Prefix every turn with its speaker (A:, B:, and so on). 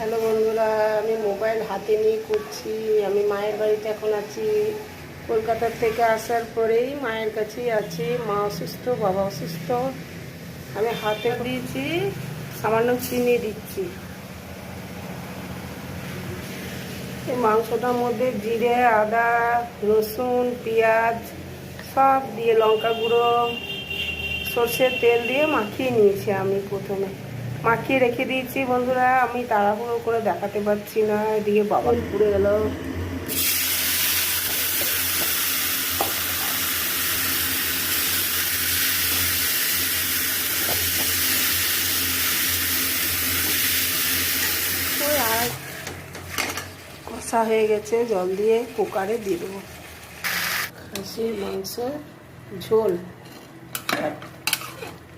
A: Hello বন্ধুরা, আমি mobile হাতে নিয়ে করছি। আমি মায়ের বাড়িতে এখন আছি। কলকাতার থেকে আসার পরেই মায়ের কাছেই আছি। মা অসুস্থ, বাবা অসুস্থ। আমি হাতে দিয়েছি, সামান্য চিনি দিচ্ছি। এই মাংসটার মধ্যে জিরে, আদা, রসুন, পেঁয়াজ সব দিয়ে, লঙ্কা গুঁড়ো, সর্ষের তেল দিয়ে মাখিয়ে নিয়েছি। আমি প্রথমে মাখিয়ে রেখে দিয়েছি বন্ধুরা। আমি তাড়াহুড়ো করে দেখাতে পারছি না, এদিকে বাবা পুড়ে গেল। ওই আর কষা হয়ে গেছে, জল দিয়ে কুকারে দিয়ে দেবো। খাসির মাংস ঝোল।